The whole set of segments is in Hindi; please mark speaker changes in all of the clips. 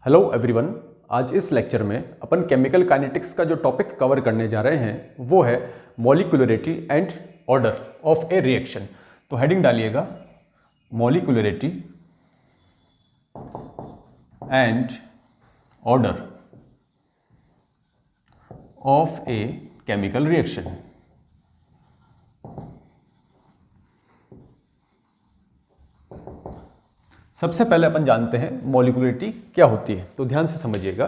Speaker 1: Hello everyone. आज इस लेक्चर में अपन केमिकल काइनेटिक्स का जो टॉपिक कवर करने जा रहे हैं वो है molecularity and order of A reaction. तो हेडिंग डालिएगा molecularity and order of a chemical reaction. सबसे पहले अपन जानते हैं मॉलिक्यूलरिटी क्या होती है, तो ध्यान से समझिएगा।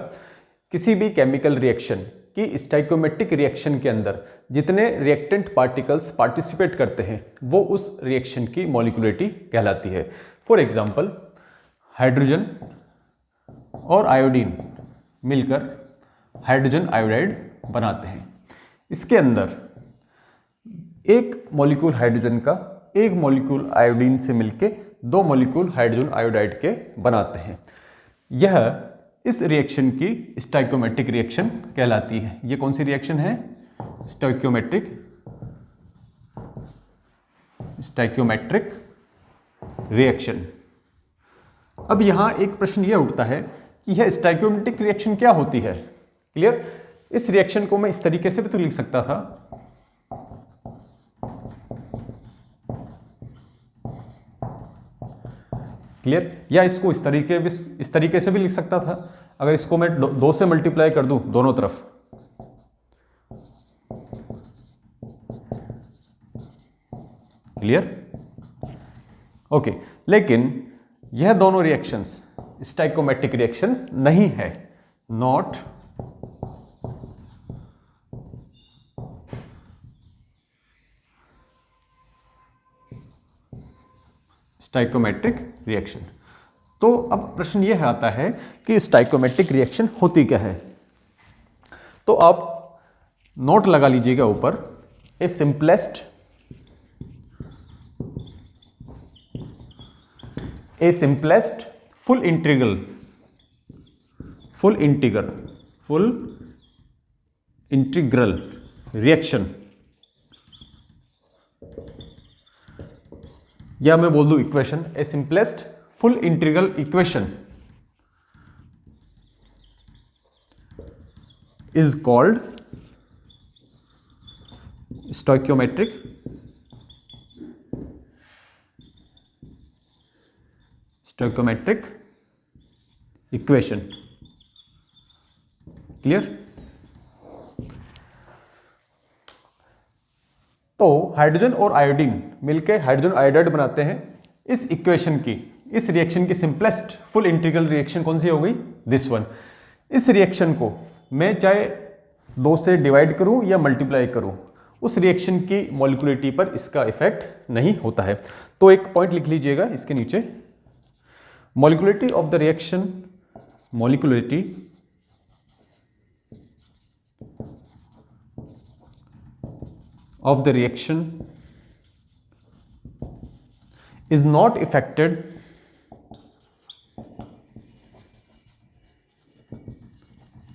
Speaker 1: किसी भी केमिकल रिएक्शन की स्टाइकोमेट्रिक रिएक्शन के अंदर जितने रिएक्टेंट पार्टिकल्स पार्टिसिपेट करते हैं वो उस रिएक्शन की मॉलिक्यूलरिटी कहलाती है। फॉर एग्जांपल, हाइड्रोजन और आयोडीन मिलकर हाइड्रोजन आयोडाइड बनाते हैं। इसके अंदर एक मॉलिक्यूल हाइड्रोजन का एक मॉलिक्यूल आयोडीन से मिलके दो मॉलिक्यूल हाइड्रोजन आयोडाइड के बनाते हैं। यह इस रिएक्शन की स्टाइकोमेट्रिक रिएक्शन कहलाती है। यह कौन सी रिएक्शन है? Stoichiometric reaction. अब यहां एक प्रश्न यह उठता है कि यह स्टाइकोमेट्रिक रिएक्शन क्या होती है। क्लियर? इस रिएक्शन को मैं इस तरीके से भी तो लिख सकता था, क्लियर, या इसको इस तरीके से भी लिख सकता था। अगर इसको मैं दो से मल्टीप्लाई कर दूं दोनों तरफ, क्लियर, ओके। लेकिन यह दोनों रिएक्शंस स्टाइकोमेट्रिक रिएक्शन नहीं है, नॉट स्टाइकोमेट्रिक रिएक्शन। तो अब प्रश्न यह आता है कि स्टाइकोमेट्रिक रिएक्शन होती क्या है। तो आप नोट लगा लीजिएगा ऊपर, ए सिंपलेस्ट फुल इंटीग्रल रिएक्शन, या मैं बोल दूं equation, A simplest full integral equation is called stoichiometric equation. Clear? तो हाइड्रोजन और आयोडीन मिलकर हाइड्रोजन आयोडाइड बनाते हैं। इस इक्वेशन की, इस रिएक्शन की सिंपलेस्ट फुल इंटीग्रल रिएक्शन कौन सी हो गई? This one. इस रिएक्शन को मैं चाहे 2 से डिवाइड करूं या मल्टीप्लाई करूं, उस रिएक्शन की मॉलिक्यूलरिटी पर इसका इफेक्ट नहीं होता है। तो एक पॉइंट लिख लीजिएगा इसके नीचे, molecularity of the reaction, molecularity of the reaction is not affected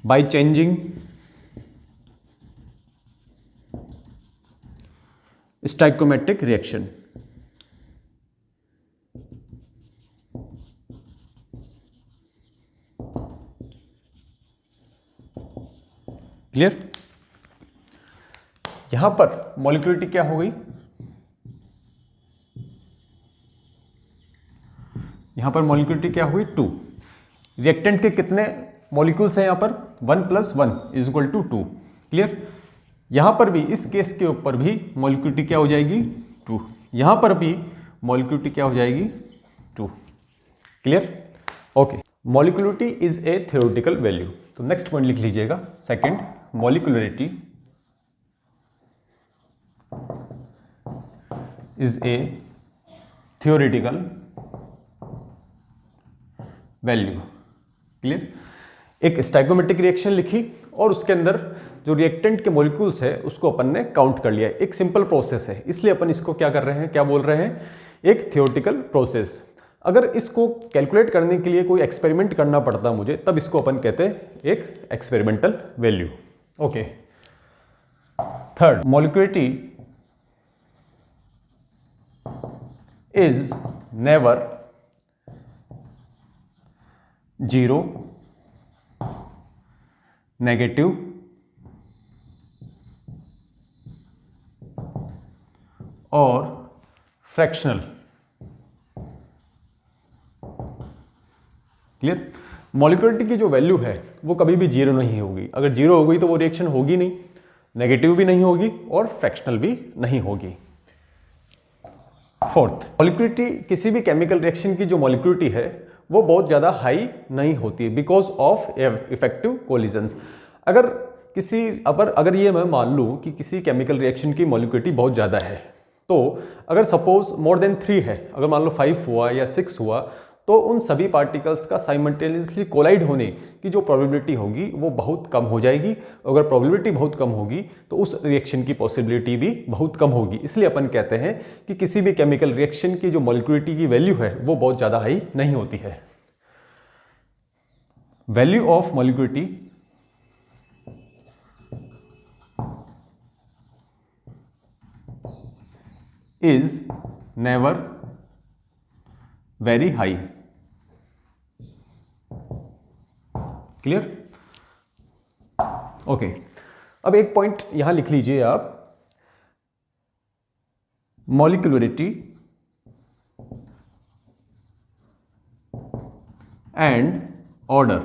Speaker 1: by changing stoichiometric reaction. Clear? यहां पर मॉलिक्यूलरिटी क्या हो गई? यहां पर मॉलिक्यूलरिटी क्या हुई? 2। रिएक्टेंट के कितने मॉलिक्यूल्स हैं यहां पर? 1 + 1 = 2। क्लियर? यहां पर भी, इस केस के ऊपर भी मॉलिक्यूलरिटी क्या हो जाएगी? 2। यहां पर भी मॉलिक्यूलरिटी क्या हो जाएगी? 2। Clear? Okay. Molecularity is a theoretical value. तो नेक्स्ट पॉइंट लिख लीजिएगा, second, molecularity is a theoretical value। Clear? एक स्टाइकोमेट्रिक रिएक्शन लिखी और उसके अंदर जो रिएक्टेंट के मॉलिक्यूल्स है उसको अपन ने काउंट कर लिया। एक सिंपल प्रोसेस है, इसलिए अपन इसको क्या कर रहे हैं, क्या बोल रहे हैं? एक थियोरेटिकल प्रोसेस। अगर इसको कैलकुलेट करने के लिए कोई एक्सपेरिमेंट करना पड़ता मुझे, तब इसको अपन कहते हैं एक experimental value. Okay. Third, molecularity is never 0 negative और फ्रैक्शनल। क्लियर? मॉलिक्यूलरिटी की जो वैल्यू है वो कभी भी जीरो नहीं होगी। अगर जीरो हो गई तो वो रिएक्शन होगी नहीं, नेगेटिव भी नहीं होगी और फ्रैक्शनल भी नहीं होगी। फोर्थ, मॉलिक्यूलरिटी किसी भी केमिकल रिएक्शन की जो मॉलिक्यूलरिटी है वो बहुत ज़्यादा हाई नहीं होती है बिकॉज ऑफ इफेक्टिव कोलिजन्स। अगर ये मैं मान लूँ कि किसी केमिकल रिएक्शन की मॉलिक्यूलरिटी बहुत ज़्यादा है, तो अगर सपोज मोर देन 3 है, अगर मान लो 5 हुआ या 6 हुआ, तो उन सभी पार्टिकल्स का साइमल्टेनियसली कोलाइड होने की जो प्रोबेबिलिटी होगी वो बहुत कम हो जाएगी। अगर प्रोबेबिलिटी बहुत कम होगी तो उस रिएक्शन की पॉसिबिलिटी भी बहुत कम होगी। इसलिए अपन कहते हैं कि किसी भी केमिकल रिएक्शन की जो मॉलिक्यूलरिटी की वैल्यू है वो बहुत ज़्यादा हाई नहीं होती है। Value of molecularity is never very high। Clear? Okay, अब एक पॉइंट यहां लिख लीजिए आप, मॉलिक्यूलरिटी एंड ऑर्डर।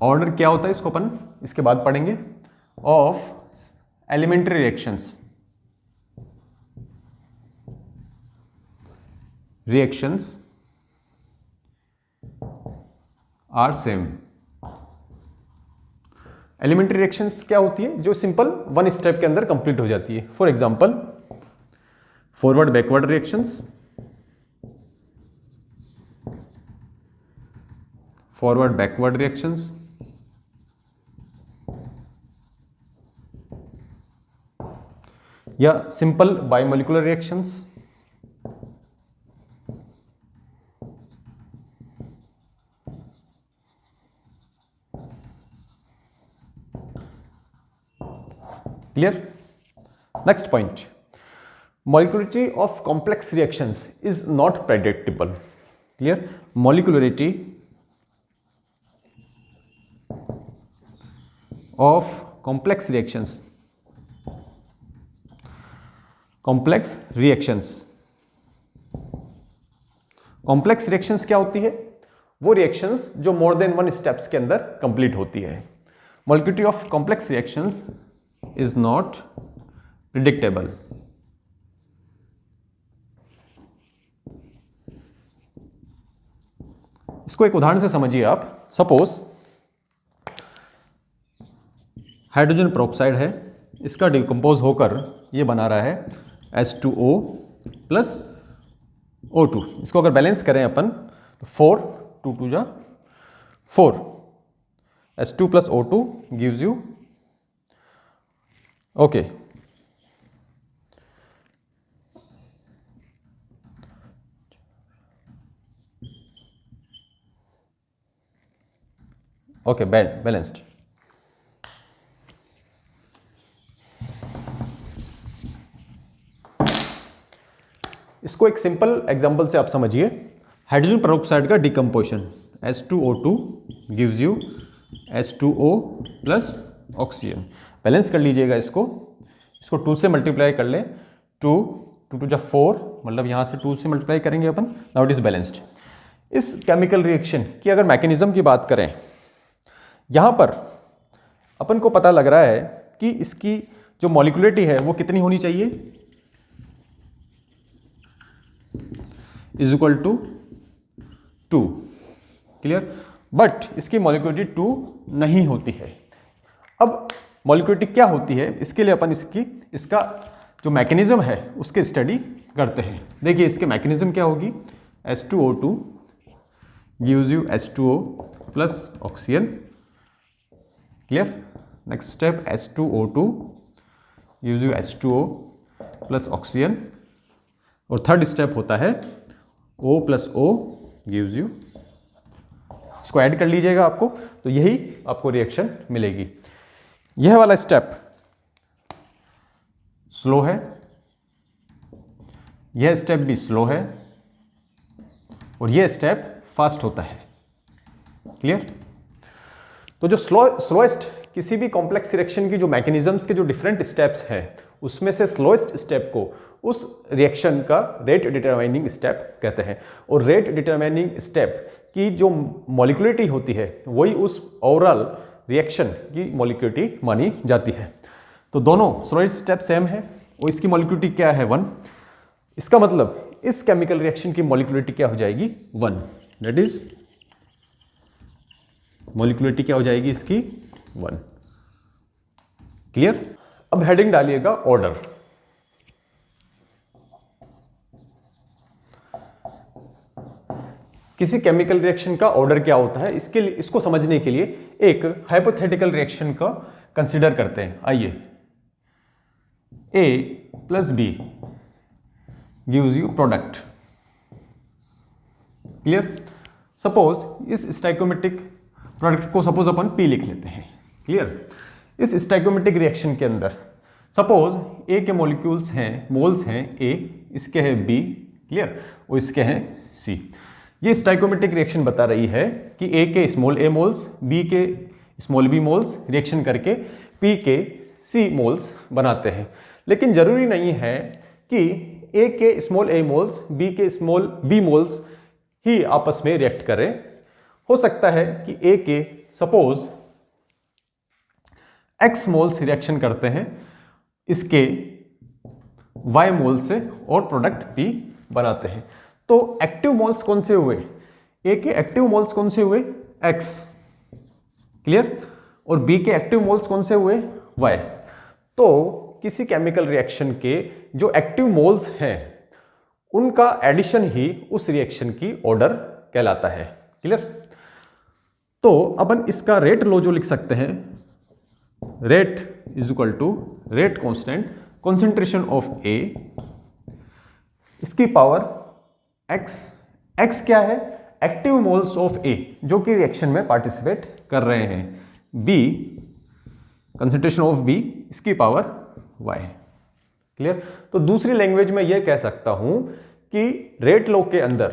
Speaker 1: ऑर्डर क्या होता है इसको अपन इसके बाद पढ़ेंगे। Of elementary reactions are same। Elementary reactions क्या होती है? जो सिंपल वन स्टेप के अंदर कंप्लीट हो जाती है। For example forward backward reactions, forward backward reactions, या simple biomolecular reactions, clear? Next point, molecularity of complex reactions is not predictable. Clear? Molecularity of complex reactions, complex reactions क्या होती है? वो रिएक्शंस जो मोर देन वन स्टेप्स के अंदर कंप्लीट होती है। Molecularity of complex reactions is not predictable। इसको एक उदाहरण से समझिए आप। सपोज हाइड्रोजन पेरोक्साइड है, इसका डिकम्पोज होकर ये बना रहा है H2O प्लस O2। इसको अगर बैलेंस करें अपन तो 4 2 2 जा 4, H2 plus O2 gives you okay okay balanced. इसको एक सिंपल एग्जांपल से आप समझिए। हाइड्रोजन पेरोक्साइड का decomposition H2O2 gives you H2O plus oxygen. Balance कर लीजिएगा इसको 2 से मल्टीप्लाई कर लें। 2 2 2 4, मतलब यहाँ से 2 से मल्टीप्लाई करेंगे अपन। Now it is balanced. इस केमिकल रिएक्शन की अगर मैकेनिज्म की बात करें, यहाँ पर अपन को पता लग रहा है कि इसकी जो मॉलिक्यूलरिटी है वो कितनी होनी चाहिए, is equal to 2। Clear? But इसकी मॉलिक्यूलरिटी 2 नहीं होती है। अब मॉलिक्यूलरिटी क्या होती है, इसके लिए अपन इसका जो मैकेनिज्म है उसकी स्टडी करते हैं। देखिए इसके मैकेनिज्म क्या होगी। H2O2 gives you H2O plus oxygen. Clear? Next step H2O2 gives you H2O plus oxygen. और थर्ड स्टेप होता है O plus O gives you। इसको ऐड कर लीजिएगा आपको, तो यही आपको रिएक्शन मिलेगी। यह वाला स्टेप स्लो है, यह स्टेप भी स्लो है, और यह स्टेप फास्ट होता है। क्लियर? तो जो स्लोएस्ट किसी भी कॉम्प्लेक्स रिएक्शन की जो मैकेनिज्म्स के जो डिफरेंट स्टेप्स हैं उसमें से स्लोएस्ट स्टेप को उस रिएक्शन का रेट डिटरमाइनिंग स्टेप कहते हैं। और रेट डिटरमाइनिंग स्टेप की जो मॉलिक्यूलरिटी होती है वही उस ओवरऑल रिएक्शन की मॉलिक्यूलरिटी मानी जाती है। तो दोनों स्लोएस्ट स्टेप सेम है और इसकी मॉलिक्यूलरिटी क्या है 1। इसका मतलब इस केमिकल रिएक्शन की मॉलिक्यूलरिटी क्या हो जाएगी 1, दैट इज मॉलिक्यूलरिटी क्या हो जाएगी इसकी 1। क्लियर। अब हेडिंग डालिएगा ऑर्डर। किसी केमिकल रिएक्शन का ऑर्डर क्या होता है इसके लिए, इसको समझने के लिए एक हाइपोथेटिकल रिएक्शन का कंसीडर करते हैं। आइए, A plus B gives you product. Clear. Suppose इस स्टाइकोमेट्रिक प्रोडक्ट को सपोज अपन P लिख लेते हैं। क्लियर। इस स्टाइकोमेट्रिक रिएक्शन के अंदर सपोज A के मॉलिक्यूल्स हैं, मोल्स हैं A, इसके हैं B, क्लियर, और इसके हैं C। ये स्टाइकोमेट्रिक रिएक्शन बता रही है कि A के स्मॉल a मोल्स B के स्मॉल b मोल्स रिएक्शन करके P के C मोल्स बनाते हैं। लेकिन जरूरी नहीं है कि A के स्मॉल a मोल्स B के स्मॉल b मोल्स ही आपस में रिएक्ट करें। हो सकता है कि A के सपोज X मोल्स रिएक्शन करते हैं इसके Y मोल से और प्रोडक्ट P बनाते हैं। तो एक्टिव मोल्स कौन से हुए? A के एक्टिव मोल्स कौन से हुए? X, क्लियर, और B के एक्टिव मोल्स कौन से हुए? Y। तो किसी केमिकल रिएक्शन के जो एक्टिव मोल्स हैं उनका एडिशन ही उस रिएक्शन की ऑर्डर कहलाता है। क्लियर। तो अपन इसका रेट लो जो लिख सकते हैं, rate is equal to rate constant concentration of A, इसकी पावर x क्या है? एक्टिव मोल्स ऑफ A जो कि रिएक्शन में पार्टिसिपेट कर रहे हैं, B कंसेंट्रेशन ऑफ B, इसकी पावर y। क्लियर। तो दूसरी लैंग्वेज में यह कह सकता हूं कि रेट लॉ के अंदर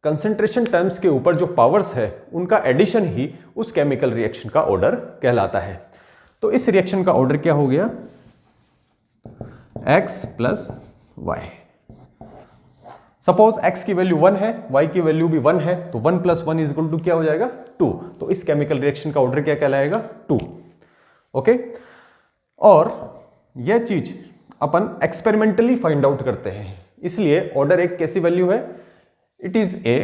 Speaker 1: कंसेंट्रेशन टर्म्स के ऊपर जो पावर्स है उनका एडिशन ही उस केमिकल रिएक्शन का ऑर्डर कहलाता है। तो इस रिएक्शन का ऑर्डर क्या हो गया? x plus y। Suppose x की वैल्यू 1 है, y की वैल्यू भी 1 है, तो 1 प्लस 1 इज इक्वल टू क्या हो जाएगा? 2। तो इस केमिकल रिएक्शन का ऑर्डर क्या कहलाएगा? 2। ओके। और यह चीज अपन एक्सपेरिमेंटली फाइंड आउट करते हैं, इसलिए ऑर्डर एक कैसी वैल्यू है? It is a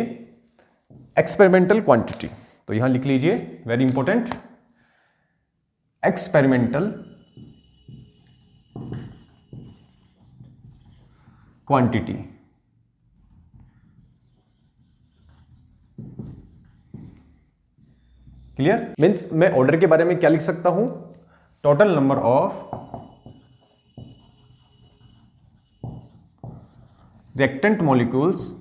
Speaker 1: experimental quantity. तो यहां लिख लीजिए, very important, experimental quantity. Clear. Means मैं ऑर्डर के बारे में क्या लिख सकता हूं? Total number of reactant molecules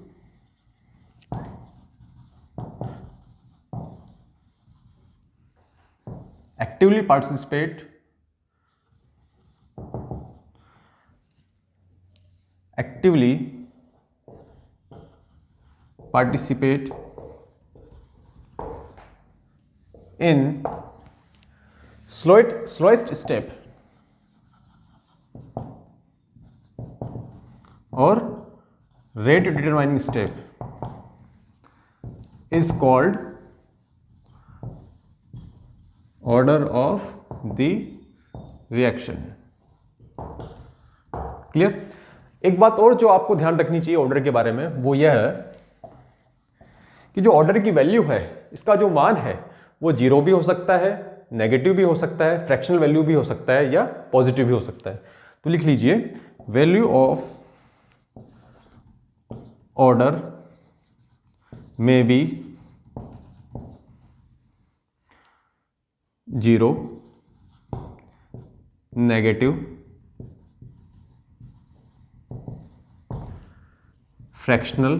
Speaker 1: actively participate in slowest step or rate determining step is called order of the reaction। Clear. एक बात और जो आपको ध्यान रखनी चाहिए ऑर्डर के बारे में, वो यह है कि जो ऑर्डर की वैल्यू है, इसका जो मान है वो 0 भी हो सकता है, नेगेटिव भी हो सकता है, फ्रैक्शनल वैल्यू भी हो सकता है, या पॉजिटिव भी हो सकता है। तो लिख लीजिए, value of order may be 0, negative, fractional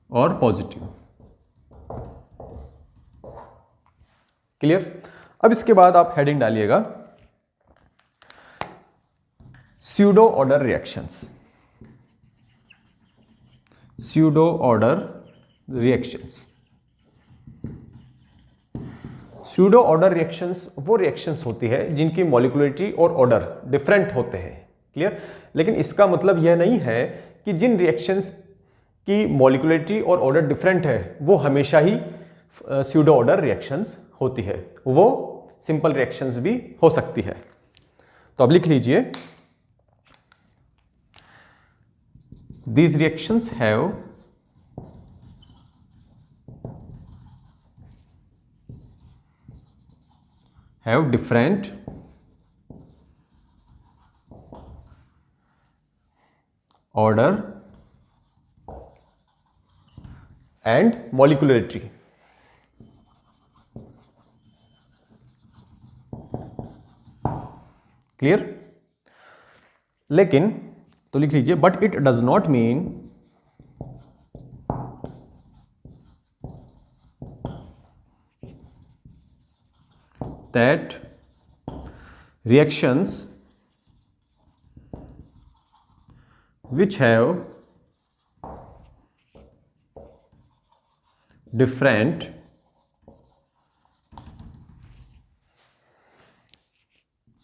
Speaker 1: और पॉजिटिव। क्लियर। अब इसके बाद आप हेडिंग डालिएगा pseudo order reactions. Pseudo order reactions. Pseudo order reactions वो रिएक्शंस होती है जिनकी मॉलिक्यूलरिटी और ऑर्डर डिफरेंट होते हैं, क्लियर। लेकिन इसका मतलब यह नहीं है कि जिन रिएक्शंस की मॉलिक्यूलरिटी और ऑर्डर डिफरेंट है वो हमेशा ही स्यूडो ऑर्डर रिएक्शंस होती है, वो सिंपल रिएक्शंस भी हो सकती है। तो अब लिख लीजिए, these reactions have different order and molecularity. Clear. लेकिन तो लिख लीजिए, but it does not mean that reactions which have different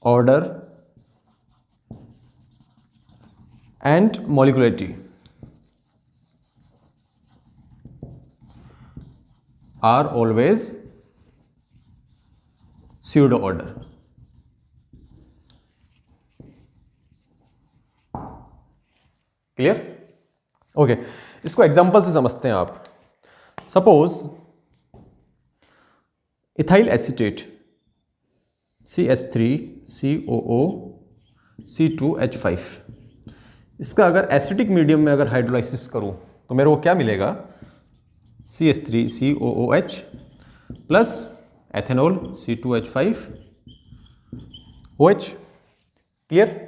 Speaker 1: order and molecularity are always pseudo order। Clear. Okay, इसको एग्जांपल से समझते हैं आप। Suppose ethyl acetate CH3COO C2H5, इसका अगर एसिडिक मीडियम में अगर हाइड्रोलाइसिस करूं तो मेरे को क्या मिलेगा, CH3COOH plus ethanol C2H5OH। Clear.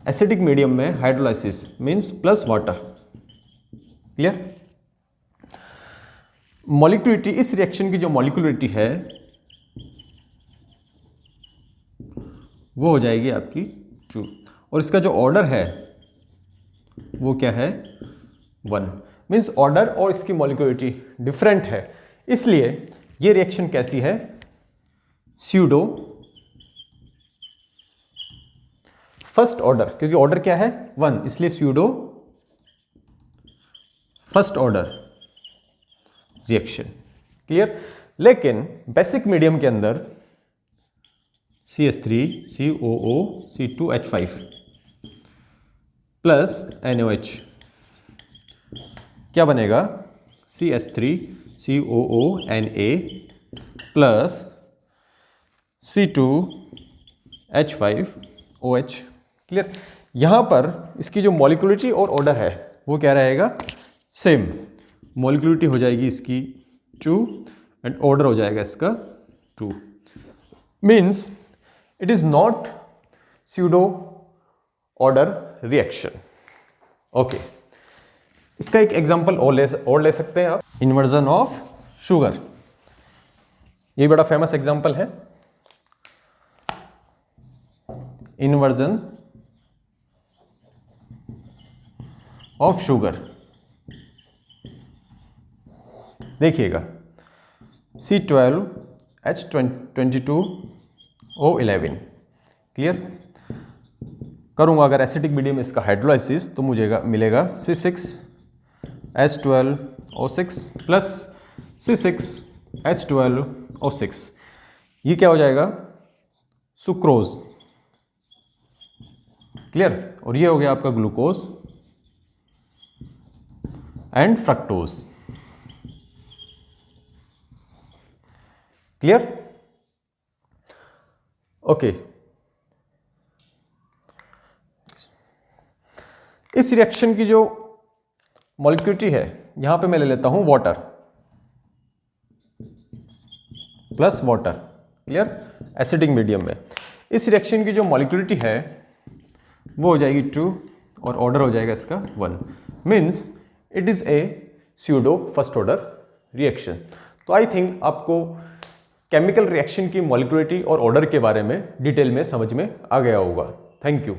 Speaker 1: Acidic medium में hydrolysis means plus water. Clear. Molecularity, इस रिएक्शन की जो मॉलिक्यूलरिटी है वो हो जाएगी आपकी 2, और इसका जो ऑर्डर है वो क्या है, 1। मींस ऑर्डर और इसकी मॉलिक्यूलरिटी डिफरेंट है, इसलिए ये रिएक्शन कैसी है, स्यूडो फर्स्ट ऑर्डर, क्योंकि ऑर्डर क्या है 1, इसलिए pseudo first order reaction. Clear. लेकिन बेसिक मीडियम के अंदर CH3COO C2H5 प्लस NaOH क्या बनेगा, CH3COO Na plus C2H5OH। Clear. यहां पर इसकी जो मॉलिक्यूलरिटी और ऑर्डर है वो क्या रहेगा, सेम। मॉलिक्यूलरिटी हो जाएगी इसकी 2 एंड ऑर्डर हो जाएगा इसका 2। Means it is not pseudo order reaction. Okay, इसका एक एग्जांपल और ले सकते हैं आप, इन्वर्जन ऑफ शुगर। ये बड़ा फेमस एग्जांपल है, इन्वर्जन ऑफ शुगर। देखिएगा, C12H22O11। क्लियर। करूंगा अगर एसिडिक मीडियम इसका हाइड्रोलाइसिस तो मुझे मिलेगा C6H12O6 प्लस C6H12O6। ये क्या हो जाएगा, सुक्रोज। क्लियर। और ये हो गया आपका glucose and fructose. Clear. Okay, इस रिएक्शन की जो मॉलिक्यूलरिटी है यहां पे मैं ले लेता हूं water plus water. Clear. Acidic medium में इस रिएक्शन की जो मॉलिक्यूलरिटी है वो हो जाएगी 2 और ऑर्डर हो जाएगा इसका 1। Means it is a pseudo first order reaction. तो आई थिंक आपको केमिकल रिएक्शन की मॉलिक्यूलरिटी और ऑर्डर के बारे में डिटेल में समझ में आ गया होगा। Thank you.